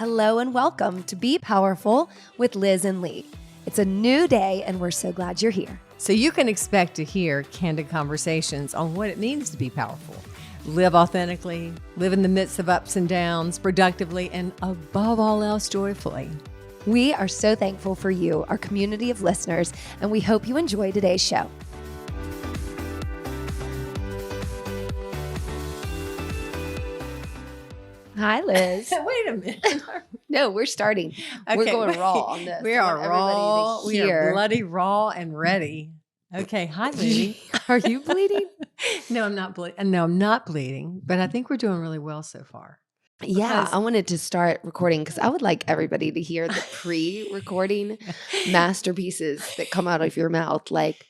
Hello and welcome to Be Powerful with Liz and Lee. It's a new day and we're so glad you're here. So you can expect to hear candid conversations on what it means to be powerful. Live authentically, live in the midst of ups and downs, productively, and above all else, joyfully. We are so thankful for you, our community of listeners, and we hope you enjoy today's show. Hi, Liz. Wait a minute. No, we're starting. We're going raw on this. We are raw. We are bloody raw and ready. Okay. Hi, lady. Are you bleeding? No, I'm not bleeding. No, I'm not bleeding, but I think we're doing really well so far. Yeah, I wanted to start recording because I would like everybody to hear the pre-recording masterpieces that come out of your mouth. Like,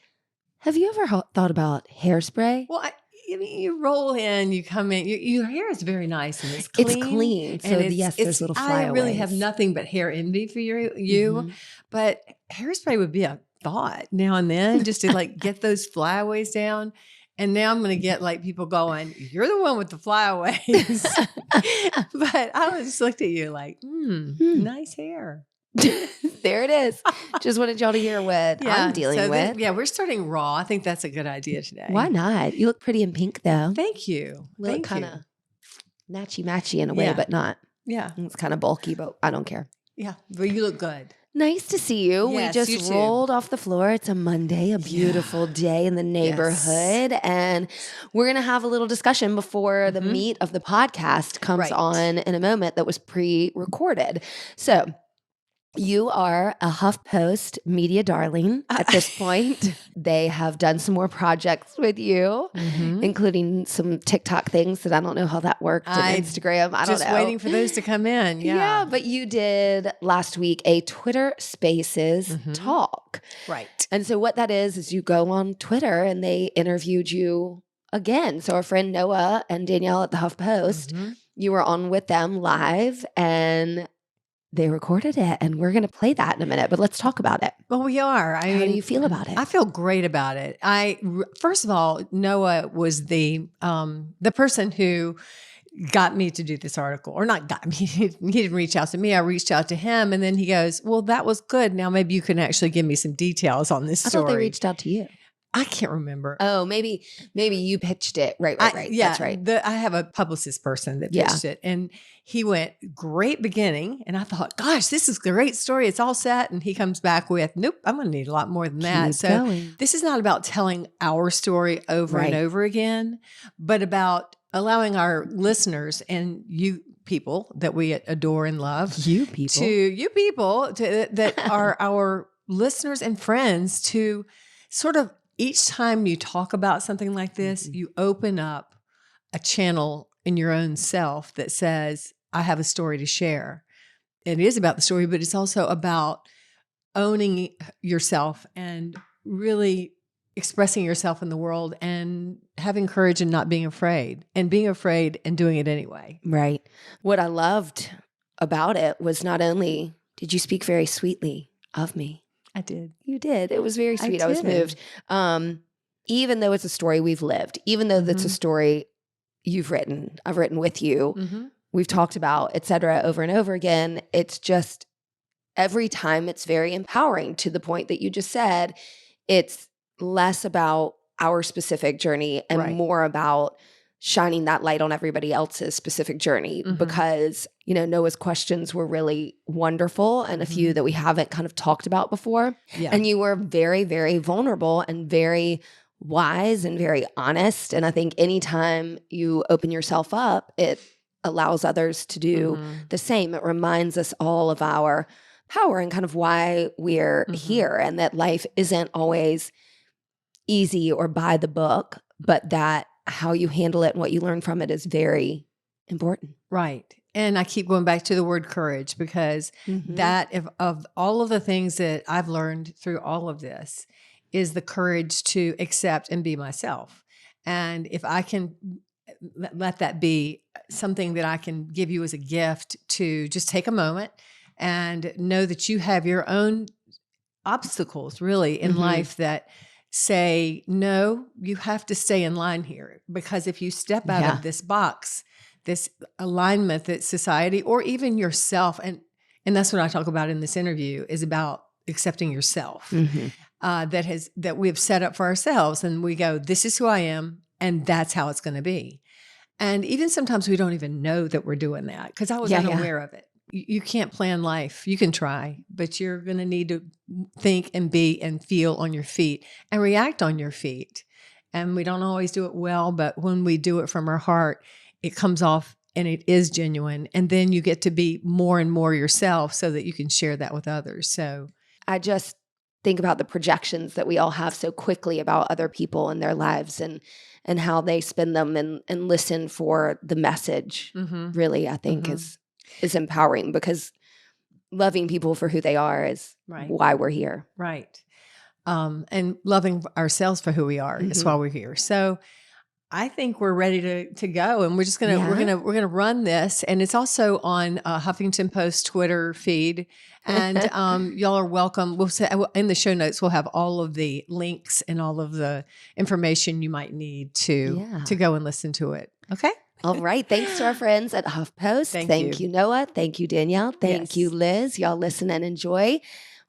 have you ever thought about hairspray? Well, I mean, you roll in, you come in, your hair is very nice and it's clean. It's clean. So yes, there's little flyaways. I really have nothing but hair envy for you, but hairspray would be a thought now and then just to like get those flyaways down. And now I'm going to get like people going, you're the one with the flyaways. But I just looked at you like, nice hair. There it is. Just wanted y'all to hear what I'm dealing with. We're starting raw. I think that's a good idea today. Why not? You look pretty in pink though. Thank you. You look kind of matchy in a way, but not. Yeah. It's kind of bulky, but I don't care. Yeah, but you look good. Nice to see you. Yes, we just rolled off the floor. It's a Monday, a beautiful day in the neighborhood. And we're going to have a little discussion before the meat of the podcast comes on in a moment that was pre-recorded. So you are a Huffpost media darling at this point. They have done some more projects with you, including some TikTok things that I don't know how that worked, and Instagram. I don't know. Just waiting for those to come in. Yeah, but you did last week a Twitter Spaces talk. Right. And so what that is you go on Twitter and they interviewed you again. So our friend Noah and Danielle at the Huffpost, you were on with them live and they recorded it, and we're going to play that in a minute, but let's talk about it. Well, we are. How do you feel about it? I feel great about it. First of all, Noah was the person who got me to do this article, or not got me. He didn't reach out to me. I reached out to him, and then he goes, well, that was good. Now maybe you can actually give me some details on this story. I thought they reached out to you. I can't remember. Oh, maybe you pitched it. Right. Yeah, that's right. I have a publicist person that pitched it, and he went, great beginning. And I thought, gosh, this is a great story. It's all set. And he comes back with, nope, I'm going to need a lot more than that. Keep so going. This is not about telling our story over and over again, but about allowing our listeners and you people that we adore and love, that are our listeners and friends, to sort of, each time you talk about something like this, you open up a channel in your own self that says, I have a story to share. It is about the story, but it's also about owning yourself and really expressing yourself in the world and having courage and not being afraid, and being afraid and doing it anyway. Right. What I loved about it was not only did you speak very sweetly of me, I did. You did. It was very sweet. I was moved. Even though it's a story we've lived, even though that's a story you've written, I've written with you, we've talked about, et cetera, over and over again. It's just every time it's very empowering, to the point that you just said. It's less about our specific journey and more about shining that light on everybody else's specific journey, because, Noah's questions were really wonderful, and a few that we haven't kind of talked about before. Yeah. And you were very, very vulnerable and very wise and very honest. And I think anytime you open yourself up, it allows others to do the same. It reminds us all of our power and kind of why we're here, and that life isn't always easy or by the book, but that how you handle it and what you learn from it is very important. Right. And I keep going back to the word courage, because that of all of the things that I've learned through all of this is the courage to accept and be myself. And if I can let that be something that I can give you as a gift, to just take a moment and know that you have your own obstacles really in life that say, no, you have to stay in line here, because if you step out of this box, this alignment that society or even yourself, and that's what I talk about in this interview, is about accepting yourself. That we have set up for ourselves, and we go, this is who I am, and that's how it's going to be. And even sometimes we don't even know that we're doing that, because I was unaware of it. You can't plan life. You can try, but you're going to need to think and be and feel on your feet and react on your feet. And we don't always do it well, but when we do it from our heart, it comes off and it is genuine. And then you get to be more and more yourself so that you can share that with others. So I just think about the projections that we all have so quickly about other people and their lives and how they spend them, and listen for the message. Really, I think is empowering, because loving people for who they are is why we're here. Right. And loving ourselves for who we are is why we're here. So I think we're ready to go, and we're just gonna we're gonna run this, and it's also on Huffington Post Twitter feed, and y'all are welcome. We'll say in the show notes we'll have all of the links and all of the information you might need to go and listen to it. Okay. All right. Thanks to our friends at Huffpost. Thank you, Noah. Thank you, Danielle. Thank you, Liz. Y'all listen and enjoy.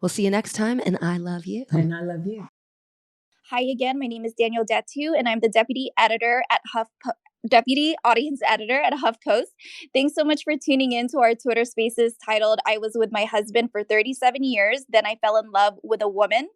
We'll see you next time, and I love you. And I love you. Hi again, my name is Danielle Datu, and I'm the deputy audience editor at HuffPost. Thanks so much for tuning in to our Twitter Spaces titled "I was with my husband for 37 years, then I fell in love with a woman."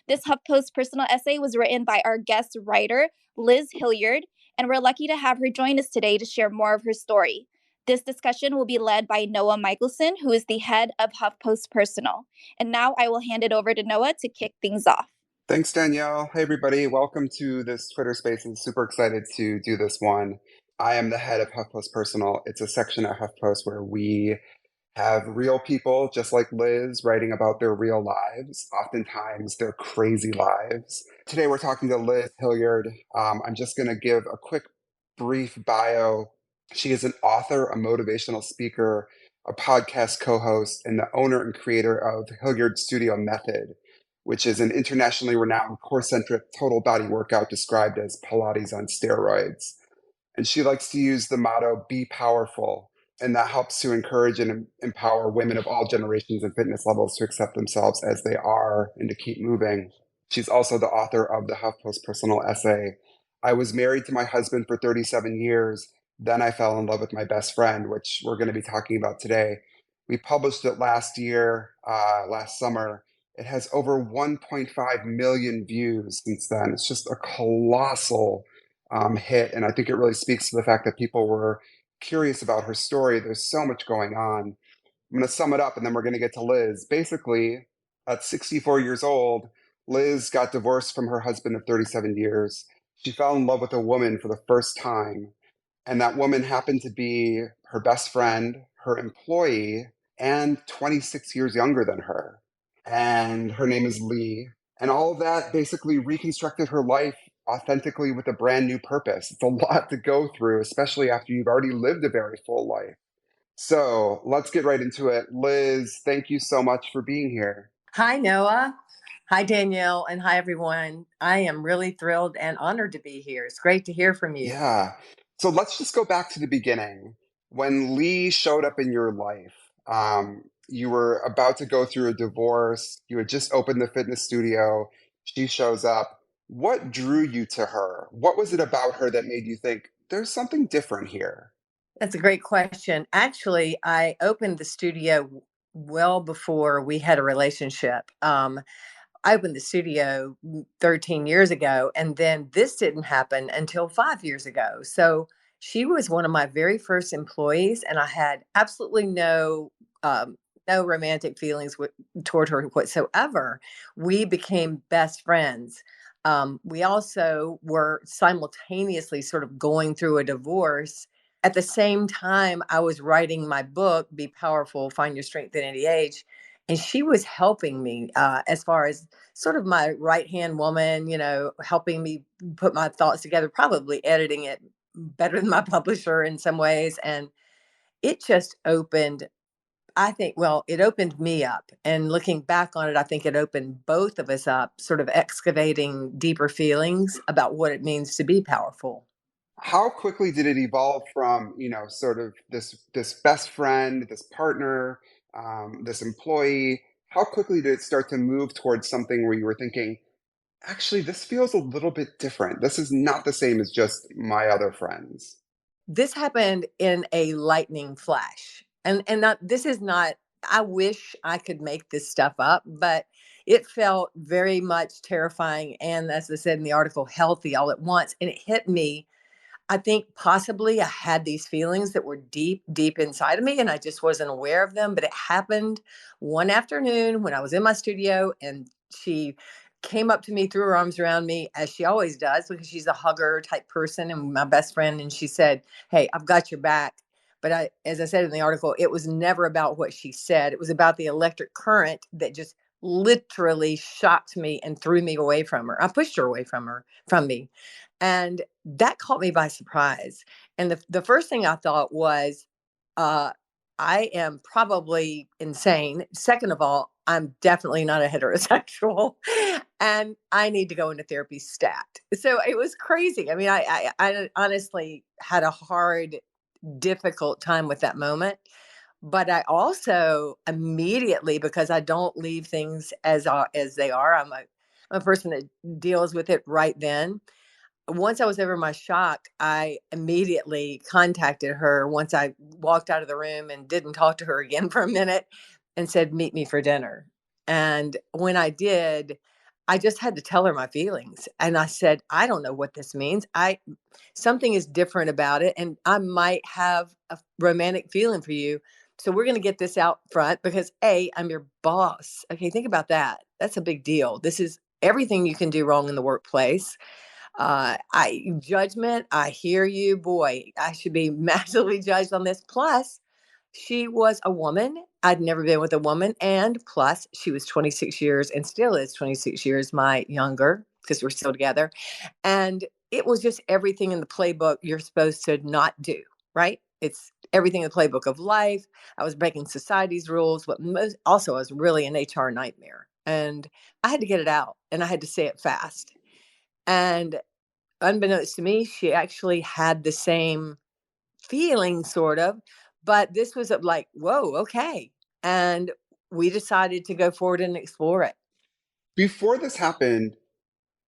This HuffPost personal essay was written by our guest writer, Liz Hilliard, and we're lucky to have her join us today to share more of her story. This discussion will be led by Noah Michelson, who is the head of HuffPost Personal. And now I will hand it over to Noah to kick things off. Thanks, Danielle. Hey, everybody. Welcome to this Twitter space. I'm super excited to do this one. I am the head of HuffPost Personal. It's a section at HuffPost where we have real people, just like Liz, writing about their real lives, oftentimes their crazy lives. Today, we're talking to Liz Hilliard. I'm just going to give a quick, brief bio. She is an author, a motivational speaker, a podcast co-host, and the owner and creator of Hilliard Studio Method, which is an internationally renowned core-centric total body workout described as Pilates on steroids. And she likes to use the motto, be powerful, and that helps to encourage and empower women of all generations and fitness levels to accept themselves as they are and to keep moving. She's also the author of the HuffPost personal essay, "I was married to my husband for 37 years, then I fell in love with my best friend," which we're going to be talking about today. We published it last summer. It has over 1.5 million views since then. It's just a colossal hit. And I think it really speaks to the fact that people were curious about her story. There's so much going on. I'm going to sum it up, and then we're going to get to Liz. Basically, at 64 years old, Liz got divorced from her husband of 37 years. She fell in love with a woman for the first time. And that woman happened to be her best friend, her employee, and 26 years younger than her. And her name is Lee. And all of that basically reconstructed her life authentically with a brand new purpose. It's a lot to go through, especially after you've already lived a very full life. So let's get right into it. Liz, thank you so much for being here. Hi, Noah. Hi, Danielle. And hi, everyone. I am really thrilled and honored to be here. It's great to hear from you. Yeah. So let's just go back to the beginning. When Lee showed up in your life, you were about to go through a divorce. You had just opened the fitness studio. She shows up. What drew you to her? What was it about her that made you think there's something different here? That's a great question. Actually, I opened the studio well before we had a relationship. I opened the studio 13 years ago, and then this didn't happen until 5 years ago. So she was one of my very first employees, and I had absolutely no romantic feelings toward her whatsoever. We became best friends. We also were simultaneously sort of going through a divorce. At the same time, I was writing my book, Be Powerful, Find Your Strength at Any Age. And she was helping me as far as sort of my right-hand woman, helping me put my thoughts together, probably editing it better than my publisher in some ways. And it just opened, it opened me up. And looking back on it, I think it opened both of us up, sort of excavating deeper feelings about what it means to be powerful. How quickly did it evolve from, sort of this best friend, this partner, this employee? How quickly did it start to move towards something where you were thinking, actually, this feels a little bit different. This is not the same as just my other friends. This happened in a lightning flash. And this is not, I wish I could make this stuff up, but it felt very much terrifying. And as I said in the article, healthy all at once. And it hit me. I think possibly I had these feelings that were deep, deep inside of me, and I just wasn't aware of them. But it happened one afternoon when I was in my studio, and she came up to me, threw her arms around me, as she always does, because she's a hugger type person and my best friend. And she said, "Hey, I've got your back." But as I said in the article, it was never about what she said. It was about the electric current that just literally shocked me and threw me away from her. I pushed her away from me. And that caught me by surprise. And the first thing I thought was, uh, I am probably insane. Second of all, I'm definitely not a heterosexual, and I need to go into therapy stat. So it was crazy. I mean, I honestly had a hard, difficult time with that moment. But I also immediately, because I don't leave things as they are, I'm a person that deals with it right then. Once I was over my shock, I immediately contacted her once I walked out of the room and didn't talk to her again for a minute and said, "Meet me for dinner." And when I did, I just had to tell her my feelings. And I said, "I don't know what this means. Something is different about it. And I might have a romantic feeling for you. So we're going to get this out front because I'm your boss." Okay. Think about that. That's a big deal. This is everything you can do wrong in the workplace. Judgment, I hear you. Boy, I should be massively judged on this. Plus, she was a woman. I'd never been with a woman. And plus, she was 26 years and still is 26 years my younger because we're still together. And it was just everything in the playbook you're supposed to not do, right? It's everything in the playbook of life. I was breaking society's rules, but also I was really an HR nightmare. And I had to get it out and I had to say it fast. And unbeknownst to me, she actually had the same feeling, sort of, but this was like, whoa, okay. And we decided to go forward and explore it. Before this happened,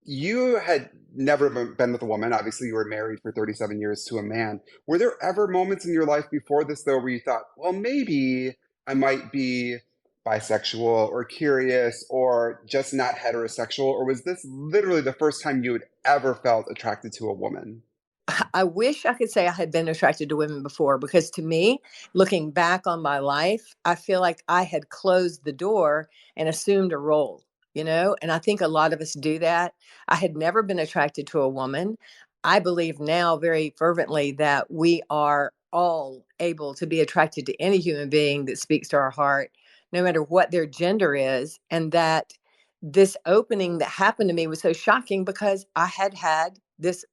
you had never been with a woman. Obviously, you were married for 37 years to a man. Were there ever moments in your life before this, though, where you thought, well, maybe I might be bisexual or curious or just not heterosexual? Or was this literally the first time you had ever felt attracted to a woman? I wish I could say I had been attracted to women before, because to me, looking back on my life, I feel like I had closed the door and assumed a role, and I think a lot of us do that. I had never been attracted to a woman. I believe now very fervently that we are all able to be attracted to any human being that speaks to our heart, no matter what their gender is. And that this opening that happened to me was so shocking because I had had this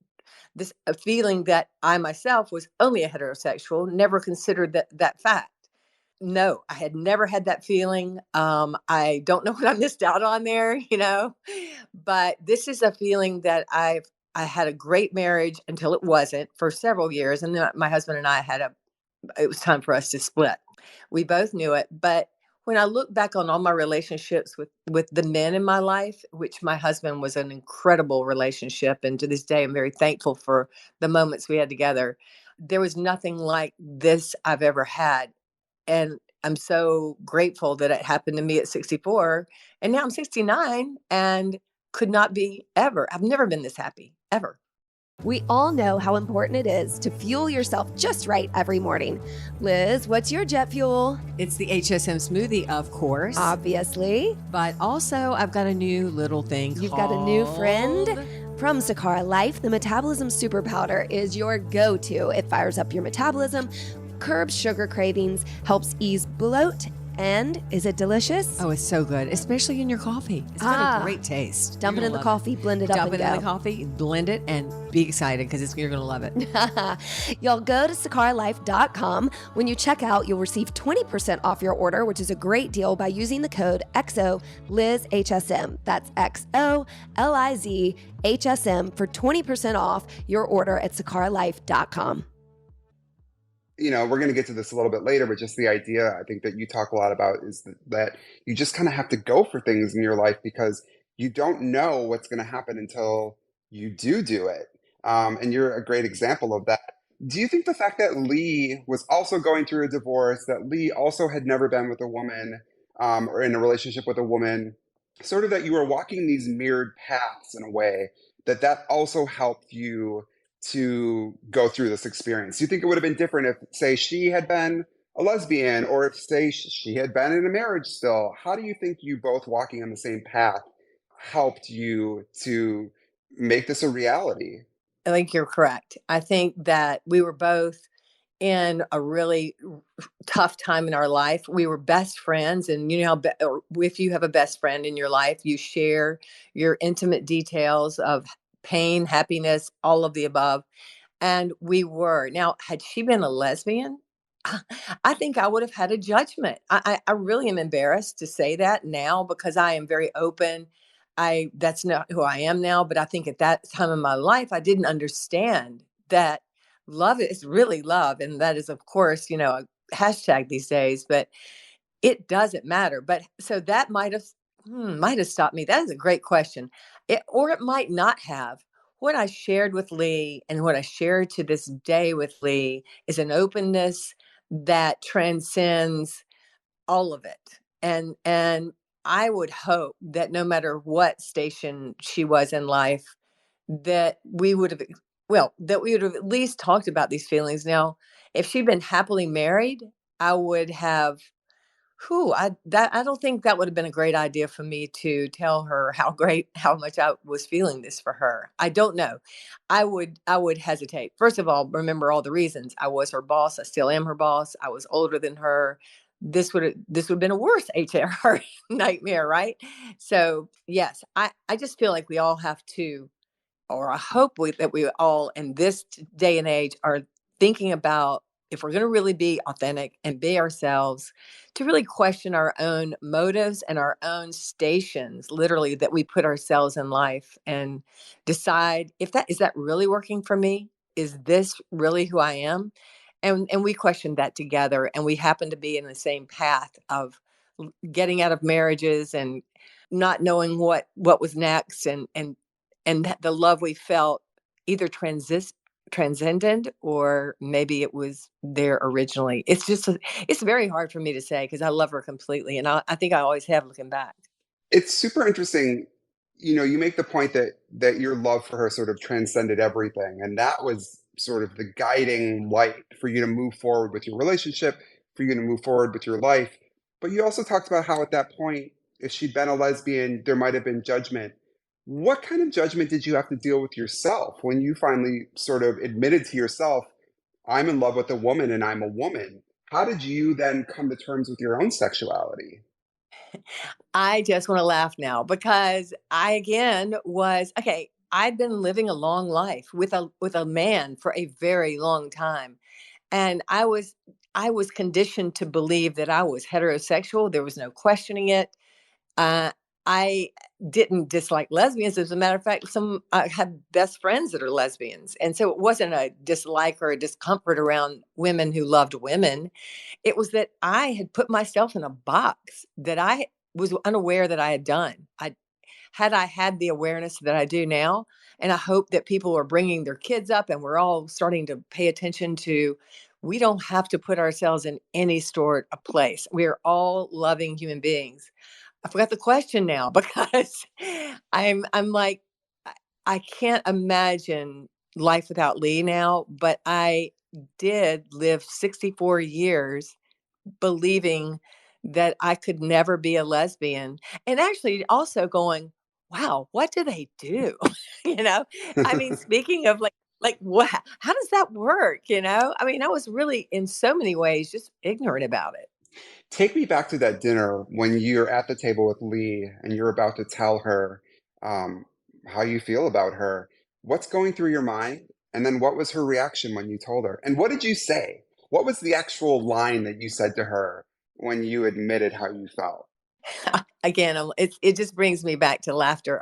a feeling that I myself was only a heterosexual, never considered that fact. No, I had never had that feeling. I don't know what I missed out on there, but this is a feeling that I had a great marriage until it wasn't for several years. And then my husband and I it was time for us to split. We both knew it, but when I look back on all my relationships with the men in my life, which my husband was an incredible relationship, and to this day I'm very thankful for the moments we had together. There was nothing like this I've ever had, and I'm so grateful that it happened to me at 64, and now I'm 69 and could not be ever. I've never been this happy ever. We all know how important it is to fuel yourself just right every morning. Liz, what's your jet fuel? It's the HSM smoothie, of course. Obviously. But also, I've got a new little thing. You've got a new friend? From Sakara Life, the Metabolism Super Powder is your go-to. It fires up your metabolism, curbs sugar cravings, helps ease bloat, And is it delicious? Oh, it's so good, especially in your coffee. It's got a great taste. Dump it in the coffee, blend it up, Dump and it go. in the coffee, blend it, and be excited because you're going to love it. Y'all go to sakaralife.com. When you check out, you'll receive 20% off your order, which is a great deal by using the code XOLizHSM. That's XOLIZHSM for 20% off your order at sakaralife.com. We're going to get to this a little bit later, but just the idea I think that you talk a lot about is that you just kind of have to go for things in your life because you don't know what's going to happen until you do it. And you're a great example of that. Do you think the fact that Lee was also going through a divorce, that Lee also had never been with a woman or in a relationship with a woman, sort of that you were walking these mirrored paths in a way, that also helped you to go through this experience? Do you think it would have been different if, say, she had been a lesbian or if, say, she had been in a marriage still? How do you think you both walking on the same path helped you to make this a reality? I think you're correct. I think that we were both in a really tough time in our life. We were best friends, and if you have a best friend in your life, you share your intimate details of pain, happiness, all of the above. And we were. Now, had she been a lesbian, I think I would have had a judgment. I really am embarrassed to say that now because I am very open. That's not who I am now, but I think at that time in my life, I didn't understand that love is really love. And that is, of course, a hashtag these days, but it doesn't matter. But so that might have stopped me. That is a great question. Or it might not have. What I shared with Lee and what I share to this day with Lee is an openness that transcends all of it. And I would hope that no matter what station she was in life, that we would have at least talked about these feelings. Now, if she'd been happily married, I would have I don't think that would have been a great idea for me to tell her how much I was feeling this for her. I don't know. I would hesitate. First of all, remember all the reasons. I was her boss. I still am her boss. I was older than her. This would have been a worse HR nightmare, right? So yes, I just feel like we all have to, or I hope that we all in this day and age are thinking about, if we're going to really be authentic and be ourselves, to really question our own motives and our own stations, literally, that we put ourselves in life, and decide if that is really working for me? Is this really who I am? And we question that together, and we happen to be in the same path of getting out of marriages and not knowing what was next, and the love we felt either transcended or maybe it was there originally. It's very hard for me to say because I love her completely, and I think I always have looking back. It's super interesting. You make the point that your love for her sort of transcended everything, and that was sort of the guiding light for you to move forward with your relationship, for you to move forward with your life. But you also talked about how at that point, if she'd been a lesbian, there might have been judgment. What kind of judgment did you have to deal with yourself when you finally sort of admitted to yourself, I'm in love with a woman and I'm a woman? How did you then come to terms with your own sexuality? I just want to laugh now because I again was okay. I'd been living a long life with a man for a very long time, and I was conditioned to believe that I was heterosexual. There was no questioning it. Uh, I didn't dislike lesbians. As a matter of fact, I have best friends that are lesbians, and so it wasn't a dislike or a discomfort around women who loved women. It was that I had put myself in a box that I was unaware that I had done. I had the awareness that I do now, and I hope that people are bringing their kids up and we're all starting to pay attention to, we don't have to put ourselves in any sort of place. We are all loving human beings. I forgot the question now because I'm like, I can't imagine life without Lee now, but I did live 64 years believing that I could never be a lesbian, and actually also going, wow, what do they do? you know, I mean, speaking of like what, how does that work? I mean, I was really in so many ways just ignorant about it. Take me back to that dinner when you're at the table with Lee and you're about to tell her um, how you feel about her. What's going through your mind? And then what was her reaction when you told her? And what did you say? What was the actual line that you said to her when you admitted how you felt? Again, it just brings me back to laughter.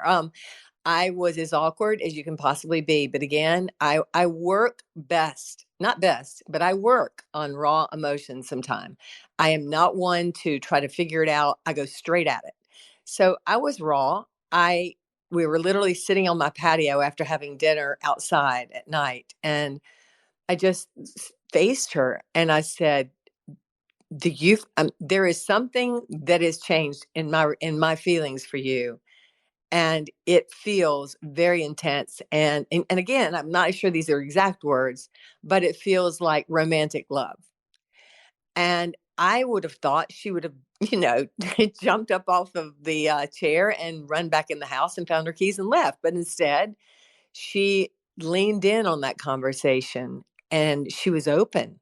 I was as awkward as you can possibly be. But again, I work best, not best, but I work on raw emotions sometime. I am not one to try to figure it out. I go straight at it. So I was raw. We were literally sitting on my patio after having dinner outside at night. And I just faced her and I said, there is something that has changed in my feelings for you, and it feels very intense. And again, I'm not sure these are exact words, but it feels like romantic love. And I would have thought she would have, jumped up off of the chair and run back in the house and found her keys and left. But instead, she leaned in on that conversation and she was open.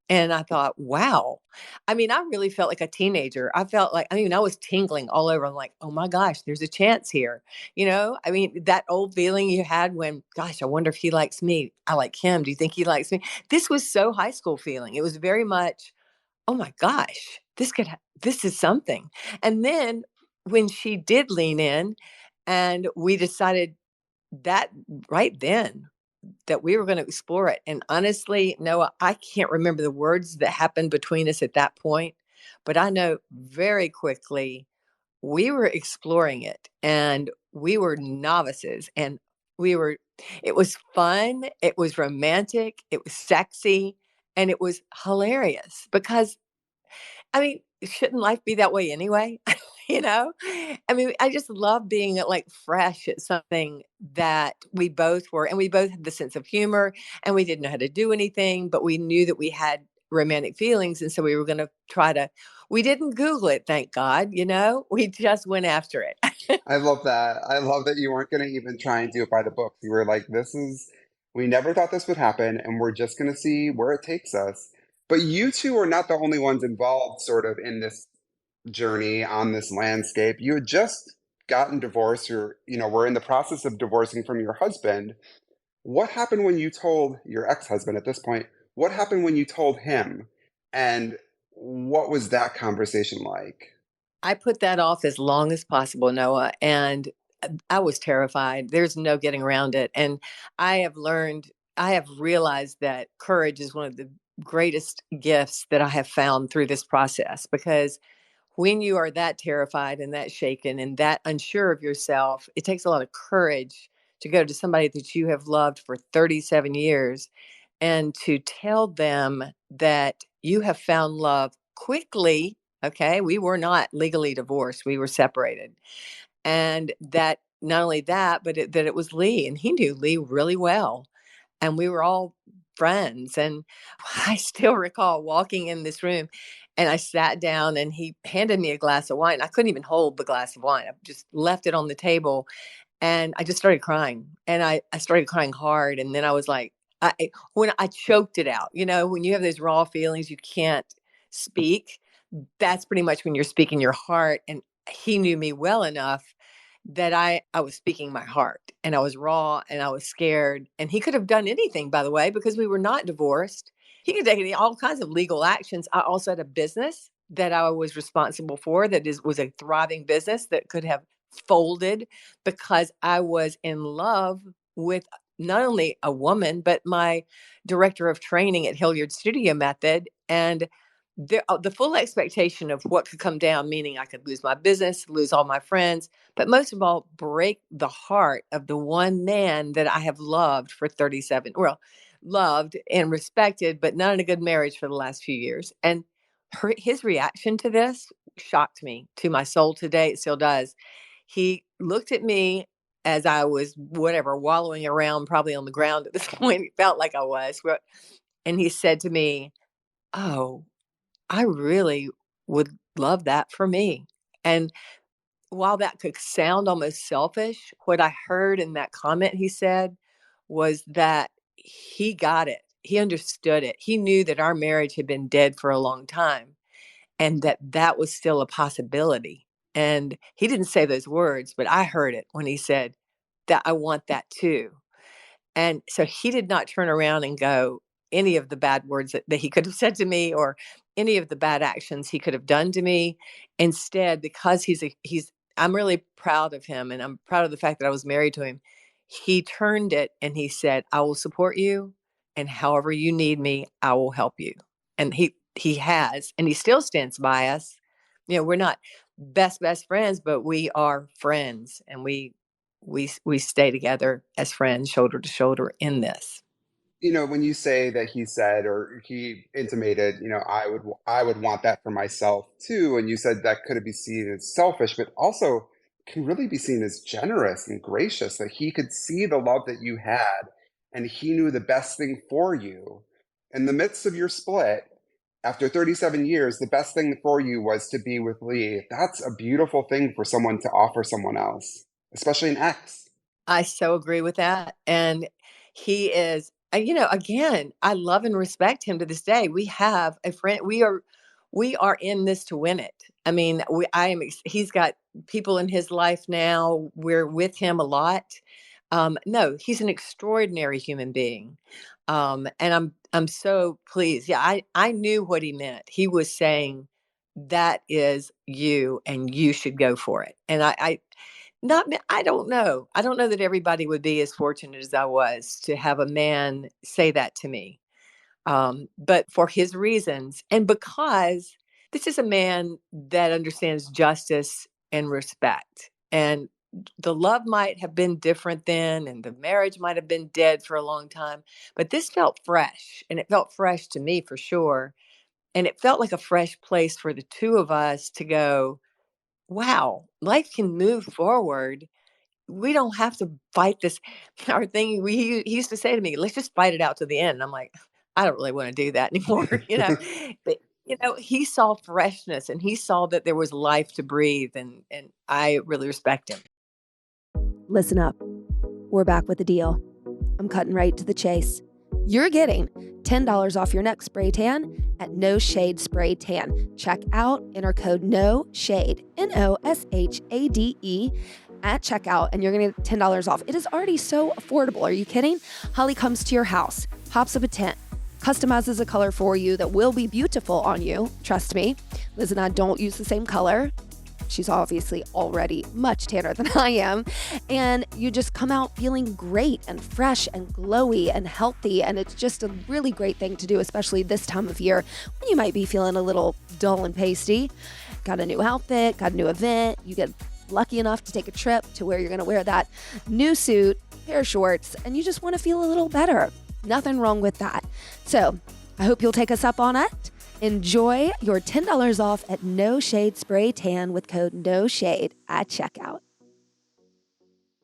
And I thought, wow. I mean, I really felt like a teenager. I felt like, I was tingling all over. I'm like, oh my gosh, there's a chance here. That old feeling you had when, gosh, I wonder if he likes me. I like him. Do you think he likes me? This was so high school feeling. It was very much, oh my gosh, this is something. And then when she did lean in and we decided that right then that we were going to explore it. And honestly, Noah, I can't remember the words that happened between us at that point, but I know very quickly we were exploring it and we were novices and it was fun, it was romantic, it was sexy, and it was hilarious because shouldn't life be that way anyway? You know? I just love being like fresh at something that we both were, and we both had the sense of humor and we didn't know how to do anything, but we knew that we had romantic feelings. And so we were going to we didn't Google it, thank God, we just went after it. I love that. I love that you weren't going to even try and do it by the book. You were like, we never thought this would happen, and we're just going to see where it takes us. But you two are not the only ones involved, sort of, in this journey on this landscape. You had just gotten divorced, or, were in the process of divorcing from your husband. What happened when you told your ex-husband at this point? What happened when you told him? And what was that conversation like? I put that off as long as possible, Noah, and I was terrified. There's no getting around it. And I have realized that courage is one of the greatest gifts that I have found through this process, because when you are that terrified and that shaken and that unsure of yourself, it takes a lot of courage to go to somebody that you have loved for 37 years and to tell them that you have found love quickly. Okay. We were not legally divorced, we were separated. And that not only that, but that it was Lee, and he knew Lee really well. And we were all friends. And I still recall walking in this room and I sat down and he handed me a glass of wine. I couldn't even hold the glass of wine. I just left it on the table and I just started crying. And I started crying hard. And then I was like, when I choked it out, when you have those raw feelings, you can't speak. That's pretty much when you're speaking your heart. And he knew me well enough that I was speaking my heart, and I was raw and I was scared. And he could have done anything, by the way, because we were not divorced. He could take all kinds of legal actions. I also had a business that I was responsible for was a thriving business that could have folded because I was in love with not only a woman, but my director of training at Hilliard Studio Method. And the full expectation of what could come down, meaning I could lose my business, lose all my friends, but most of all, break the heart of the one man that I have loved for 37, loved and respected, but not in a good marriage for the last few years. And his reaction to this shocked me to my soul today. It still does. He looked at me as I was, wallowing around, probably on the ground at this point. It felt like I was. And he said to me, "Oh, I really would love that for me." And while that could sound almost selfish, what I heard in that comment he said was that he got it. He understood it. He knew that our marriage had been dead for a long time. and that was still a possibility. And he didn't say those words, but I heard it when he said that I want that too. And so he did not turn around and go any of the bad words that he could have said to me, or any of the bad actions he could have done to me. Instead, because I'm really proud of him, and I'm proud of the fact that I was married to him. He turned it and he said, I will support you, and however you need me, I will help you. And he has, and he still stands by us. We're not best friends, but we are friends, and we stay together as friends, shoulder to shoulder in this. When you say that he said, or he intimated, I would want that for myself too, and you said that could be seen as selfish, but also can really be seen as generous and gracious, that he could see the love that you had, and he knew the best thing for you. In the midst of your split, after 37 years, the best thing for you was to be with Lee. That's a beautiful thing for someone to offer someone else, especially an ex. I so agree with that. And he is, again, I love and respect him to this day. We have a friend. We are in this to win it. I mean, he's got people in his life now. We're with him a lot. No, he's an extraordinary human being. And I'm so pleased. Yeah, I knew what he meant. He was saying, that is you, and you should go for it. And I don't know. I don't know that everybody would be as fortunate as I was to have a man say that to me. But for his reasons, and because this is a man that understands justice and respect. And the love might have been different then, and the marriage might have been dead for a long time. But this felt fresh, and it felt fresh to me for sure. And it felt like a fresh place for the two of us to go, wow, life can move forward. We don't have to fight this. Our thing, he used to say to me, let's just fight it out to the end. And I'm like, I don't really want to do that anymore, But he saw freshness, and he saw that there was life to breathe, and I really respect him. Listen up. We're back with a deal. I'm cutting right to the chase. You're getting $10 off your next spray tan at No Shade Spray Tan. Check out, enter code No Shade, NOSHADE, at checkout, and you're going to get $10 off. It is already so affordable. Are you kidding? Holly comes to your house, pops up a tent, customizes a color for you that will be beautiful on you. Trust me. Liz and I don't use the same color. She's obviously already much tanner than I am. And you just come out feeling great and fresh and glowy and healthy. And it's just a really great thing to do, especially this time of year when you might be feeling a little dull and pasty. Got a new outfit, got a new event. You get lucky enough to take a trip to where you're going to wear that new suit, pair of shorts, and you just want to feel a little better. Nothing wrong with that. So I hope you'll take us up on it. Enjoy your $10 off at No Shade Spray Tan with code No Shade at checkout.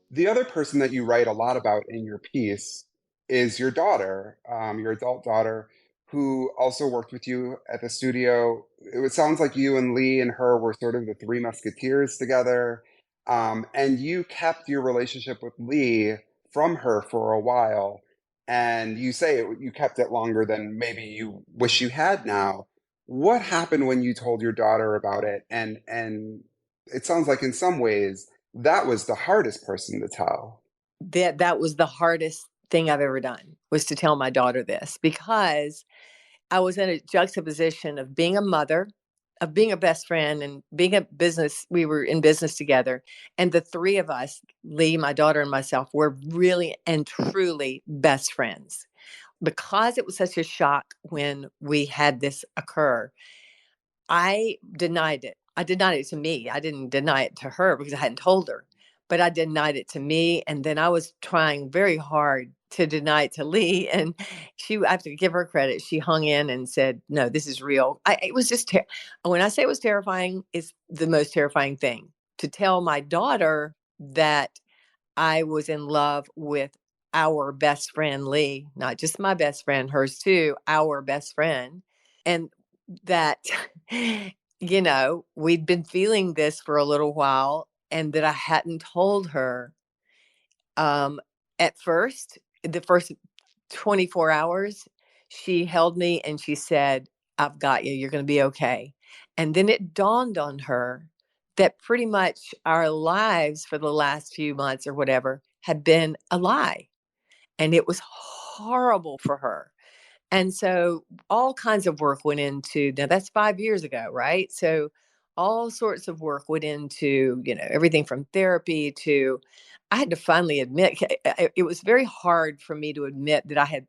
The other person that you write a lot about in your piece is your daughter, your adult daughter, who also worked with you at the studio. It sounds like you and Lee and her were sort of the three musketeers together. And you kept your relationship with Lee from her for a while. And you say you kept it longer than maybe you wish you had now. What happened when you told your daughter about it? And it sounds like in some ways that was the hardest person to tell. That was the hardest thing I've ever done, was to tell my daughter this, because I was in a juxtaposition of being a mother, of being a best friend, and being a business. We were in business together. And the three of us, Lee, my daughter, and myself, were really and truly best friends. Because it was such a shock when we had this occur, I denied it. I denied it to me. I didn't deny it to her because I hadn't told her, but I denied it to me. And then I was trying very hard to deny it to Lee. And I have to give her credit. She hung in and said, no, this is real. It was just, when I say it was terrifying, it's the most terrifying thing to tell my daughter that I was in love with our best friend, Lee, not just my best friend, hers too, our best friend. And that, we'd been feeling this for a little while, and that I hadn't told her. At first, the first 24 hours, she held me and she said, I've got you. You're going to be okay. And then it dawned on her that pretty much our lives for the last few months or whatever had been a lie. And it was horrible for her. And so all kinds of work went into, now that's 5 years ago, right? So all sorts of work went into, everything from therapy to, I had to finally admit, it was very hard for me to admit that I had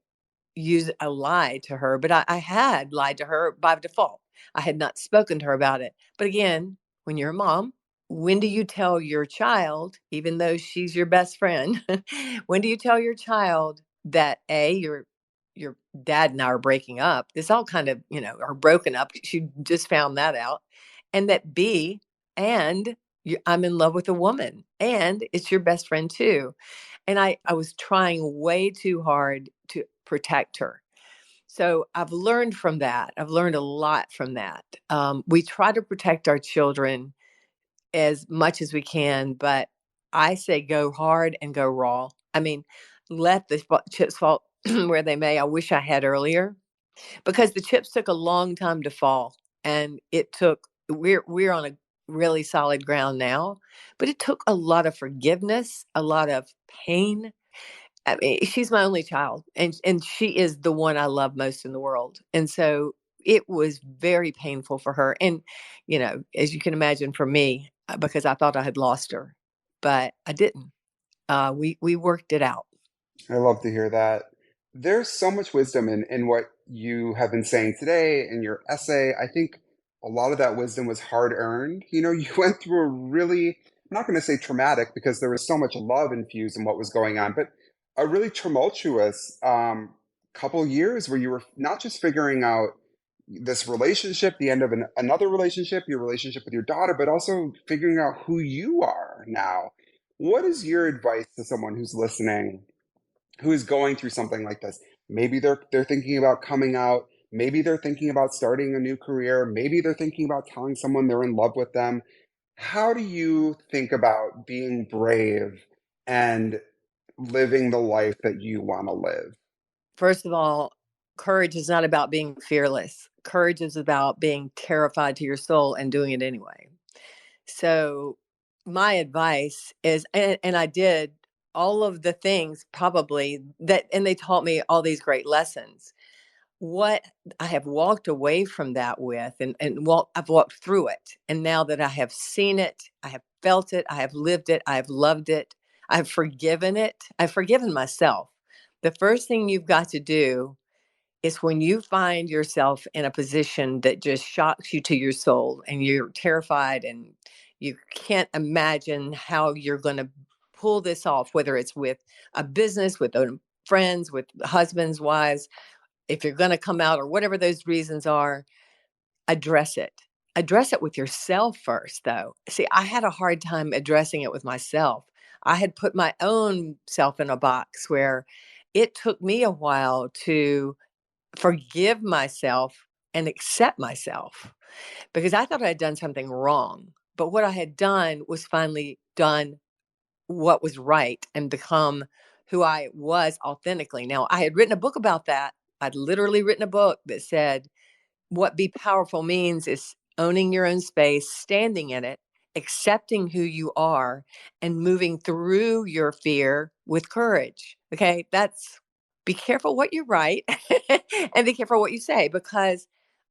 used a lie to her, but I had lied to her by default. I had not spoken to her about it. But again, when you're a mom, when do you tell your child, even though she's your best friend, when do you tell your child that your dad and I are breaking up? This all kind of, are broken up. She just found that out. And that B, and I'm in love with a woman, and it's your best friend too. And I was trying way too hard to protect her. So I've learned from that. I've learned a lot from that. We try to protect our children as much as we can, but I say go hard and go raw. I mean, let the chips fall where they may. I wish I had earlier, because the chips took a long time to fall, and we're on a really solid ground now, but it took a lot of forgiveness, a lot of pain. I mean, she's my only child, and she is the one I love most in the world. And so it was very painful for her. And, as you can imagine, for me, because I thought I had lost her, but I didn't. We worked it out. I love to hear that. There's so much wisdom in what you have been saying today in your essay. I think a lot of that wisdom was hard earned. You went through a really, I'm not going to say traumatic because there was so much love infused in what was going on, but a really tumultuous couple years where you were not just figuring out this relationship, the end of another relationship, your relationship with your daughter, but also figuring out who you are now. What is your advice to someone who's listening, who is going through something like this? Maybe they're thinking about coming out. Maybe they're thinking about starting a new career. Maybe they're thinking about telling someone they're in love with them. How do you think about being brave and living the life that you want to live? First of all, courage is not about being fearless. Courage is about being terrified to your soul and doing it anyway. So my advice is, and I did all of the things probably that, and they taught me all these great lessons. What I have walked away from that with, I've walked through it. And now that I have seen it, I have felt it, I have lived it, I have loved it, I've forgiven it, I've forgiven myself. The first thing you've got to do is, when you find yourself in a position that just shocks you to your soul and you're terrified and you can't imagine how you're going to pull this off, whether it's with a business, with friends, with husbands, wives, if you're going to come out or whatever those reasons are, address it. Address it with yourself first, though. See, I had a hard time addressing it with myself. I had put my own self in a box where it took me a while to forgive myself and accept myself, because I thought I had done something wrong. But what I had done was finally done what was right and become who I was authentically. Now, I had written a book about that. I'd literally written a book that said what Be Powerful means is owning your own space, standing in it, accepting who you are, and moving through your fear with courage. Okay, that's, be careful what you write and be careful what you say, because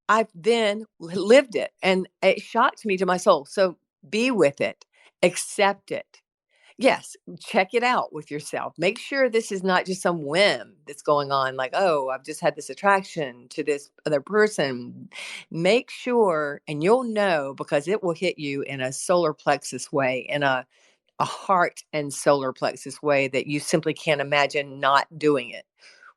I've then lived it and it shocked me to my soul. So be with it, accept it. Yes, check it out with yourself. Make sure this is not just some whim that's going on, like, oh, I've just had this attraction to this other person. Make sure, and you'll know, because it will hit you in a solar plexus way, in a heart and solar plexus way that you simply can't imagine not doing it.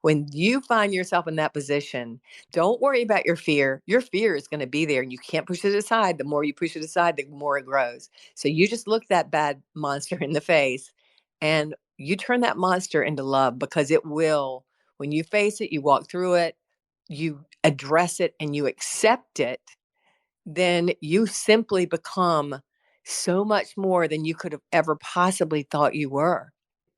When you find yourself in that position, don't worry about your fear. Your fear is going to be there and you can't push it aside. The more you push it aside, the more it grows. So you just look that bad monster in the face and you turn that monster into love, because it will, when you face it, you walk through it, you address it, and you accept it, then you simply become so much more than you could have ever possibly thought you were.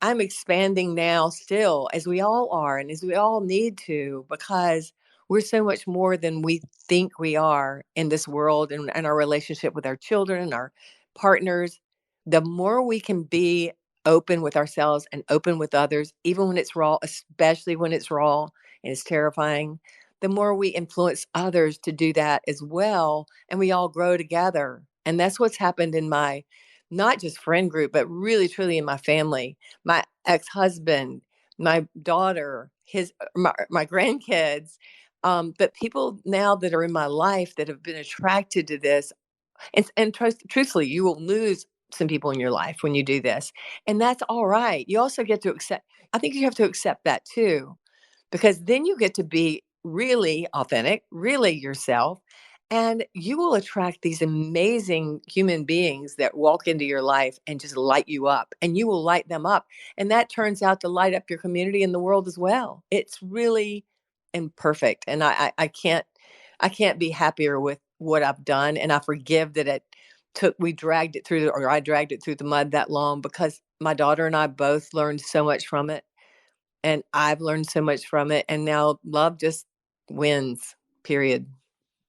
I'm expanding now still, as we all are, and as we all need to, because we're so much more than we think we are in this world and our relationship with our children and our partners. The more we can be open with ourselves and open with others, even when it's raw, especially when it's raw and it's terrifying, the more we influence others to do that as well. And we all grow together. And that's what's happened in my, not just friend group, but really, truly in my family. My ex-husband, my daughter, my grandkids, but people now that are in my life that have been attracted to this. And truthfully, you will lose some people in your life when you do this. And that's all right. You also get to accept, I think you have to accept that too, because then you get to be really authentic, really yourself, and you will attract these amazing human beings that walk into your life and just light you up, and you will light them up. And that turns out to light up your community and the world as well. It's really imperfect. And I can't be happier with what I've done. And I forgive that I dragged it through the mud that long, because my daughter and I both learned so much from it. And I've learned so much from it. And now love just wins, period.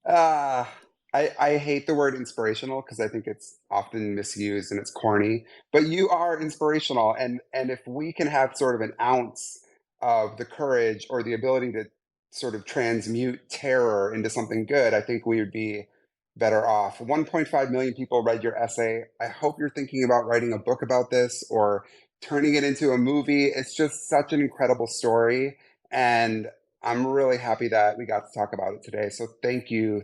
Ah, I hate the word inspirational because I think it's often misused and it's corny, but you are inspirational. And if we can have sort of an ounce of the courage or the ability to sort of transmute terror into something good, I think we would be better off. 1.5 million people read your essay. I hope you're thinking about writing a book about this or turning it into a movie. It's just such an incredible story. And I'm really happy that we got to talk about it today. So thank you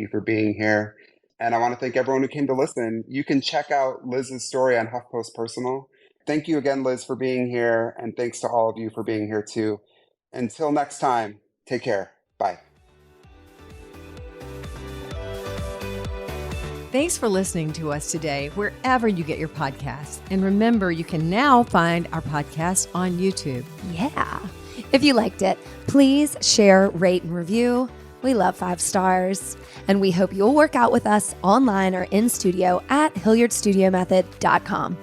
for being here. And I want to thank everyone who came to listen. You can check out Liz's story on Huffpost Personal. Thank you again, Liz, for being here. And thanks to all of you for being here too. Until next time, take care. Bye. Thanks for listening to us today, wherever you get your podcasts. And remember, you can now find our podcast on YouTube. Yeah. If you liked it, please share, rate, and review. We love 5 stars. And we hope you'll work out with us online or in studio at HilliardStudioMethod.com.